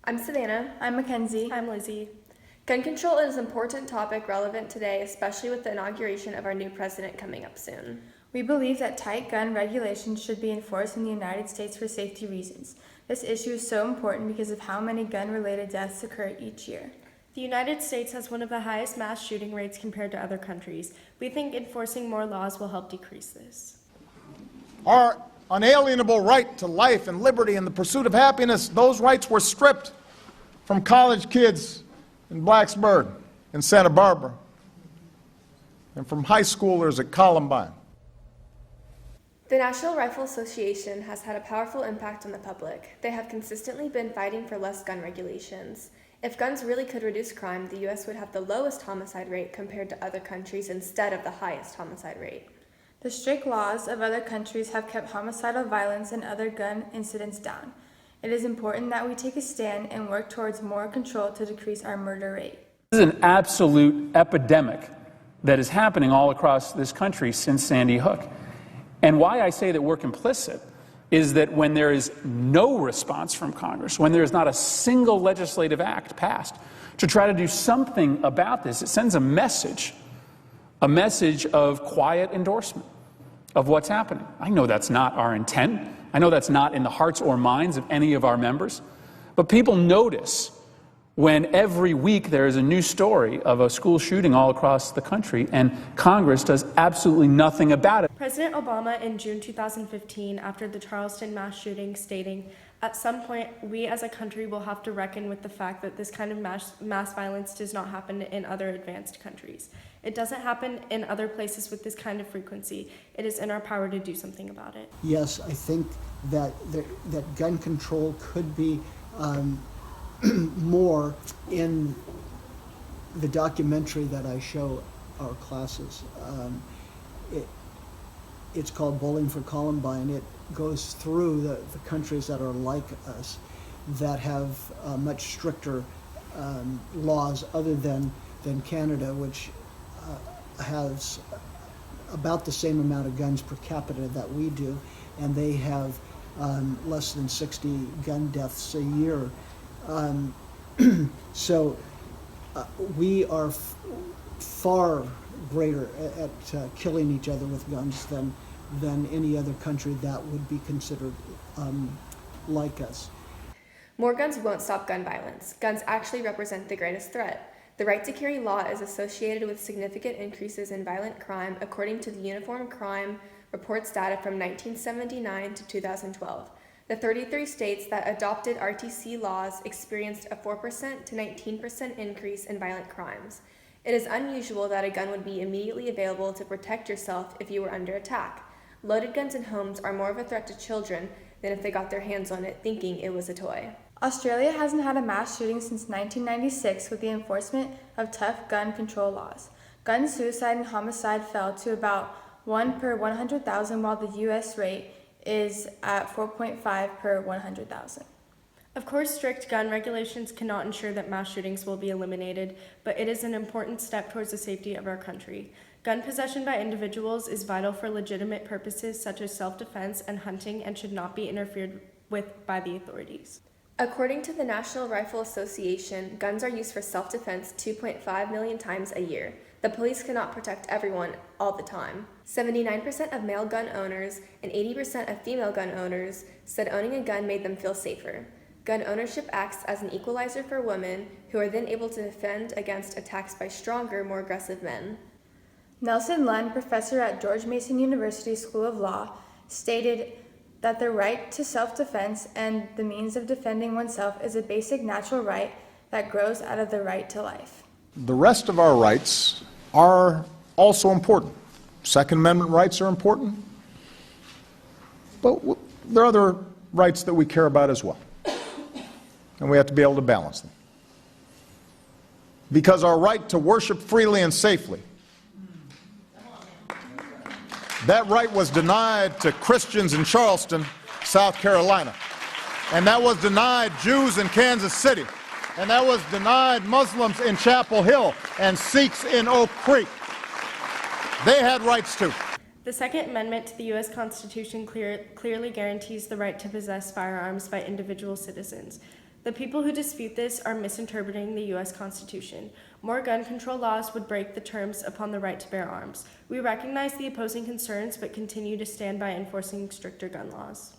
I'm Savannah. I'm Mackenzie. I'm Lizzie. Gun control is an important topic relevant today, especially with the inauguration of our new president coming up soon. We believe that tight gun regulations should be enforced in the United States for safety reasons. This issue is so important because of how many gun-related deaths occur each year. The United States has one of the highest mass shooting rates compared to other countries. We think enforcing more laws will help decrease this. Our unalienable right to life and liberty and the pursuit of happiness, those rights were stripped from college kids in Blacksburg and Santa Barbara and from high schoolers at Columbine. The National Rifle Association has had a powerful impact on the public. They have consistently been fighting for less gun regulations. If guns really could reduce crime, the U.S. would have the lowest homicide rate compared to other countries instead of the highest homicide rate. The strict laws of other countries have kept homicidal violence and other gun incidents down. It is important that we take a stand and work towards more control to decrease our murder rate. This is an absolute epidemic that is happening all across this country since Sandy Hook. And why I say that we're complicit is that when there is no response from Congress, when there is not a single legislative act passed to try to do something about this, it sends a message of quiet endorsement of what's happening. I know that's not our intent. I know that's not in the hearts or minds of any of our members. But people notice when every week there is a new story of a school shooting all across the country and Congress does absolutely nothing about it. President Obama in June 2015, after the Charleston mass shooting, stating, "At some point, we as a country will have to reckon with the fact that this kind of mass violence does not happen in other advanced countries. It doesn't happen in other places with this kind of frequency. It is in our power to do something about it." Yes, I think that gun control could be more in the documentary that I show our classes. It's called Bowling for Columbine. It goes through the countries that are like us, that have much stricter laws other than Canada, which has about the same amount of guns per capita that we do, and they have less than 60 gun deaths a year. So we are far greater at killing each other with guns than any other country that would be considered like us. More guns won't stop gun violence. Guns actually represent the greatest threat. The right to carry law is associated with significant increases in violent crime, according to the Uniform Crime Reports data from 1979 to 2012. The 33 states that adopted RTC laws experienced a 4% to 19% increase in violent crimes. It is unusual that a gun would be immediately available to protect yourself if you were under attack. Loaded guns in homes are more of a threat to children than if they got their hands on it thinking it was a toy. Australia hasn't had a mass shooting since 1996 with the enforcement of tough gun control laws. Gun suicide and homicide fell to about 1 per 100,000, while the U.S. rate is at 4.5 per 100,000. Of course, strict gun regulations cannot ensure that mass shootings will be eliminated, but it is an important step towards the safety of our country. Gun possession by individuals is vital for legitimate purposes such as self-defense and hunting and should not be interfered with by the authorities. According to the National Rifle Association, guns are used for self-defense 2.5 million times a year. The police cannot protect everyone all the time. 79% of male gun owners and 80% of female gun owners said owning a gun made them feel safer. Gun ownership acts as an equalizer for women, who are then able to defend against attacks by stronger, more aggressive men. Nelson Lund, professor at George Mason University School of Law, stated that the right to self-defense and the means of defending oneself is a basic natural right that grows out of the right to life. The rest of our rights are also important. Second Amendment rights are important, but there are other rights that we care about as well, and we have to be able to balance them. Because our right to worship freely and safely, that right was denied to Christians in Charleston, South Carolina, and that was denied Jews in Kansas City, and that was denied Muslims in Chapel Hill and Sikhs in Oak Creek. They had rights too. The Second Amendment to the U.S. Constitution clearly guarantees the right to possess firearms by individual citizens. The people who dispute this are misinterpreting the U.S. Constitution. More gun control laws would break the terms upon the right to bear arms. We recognize the opposing concerns, but continue to stand by enforcing stricter gun laws.